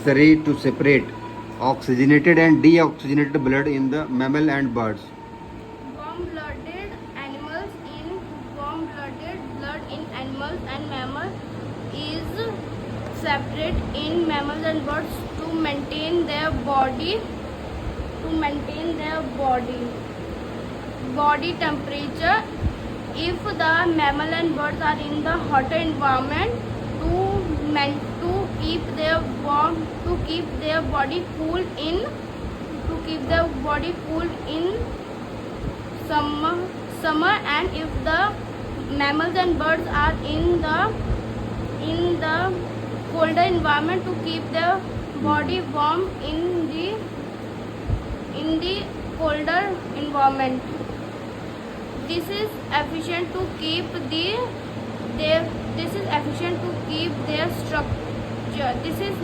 necessary to separate oxygenated and deoxygenated blood in the mammal and birds? Warm-blooded blood in animals and mammals is separate in mammals and birds to maintain their body temperature. If the mammal and birds are in the hotter environment, to keep their body cool in summer, and if the mammals and birds are in the colder environment, to keep their body warm in the colder environment. This is efficient to keep their structure. This is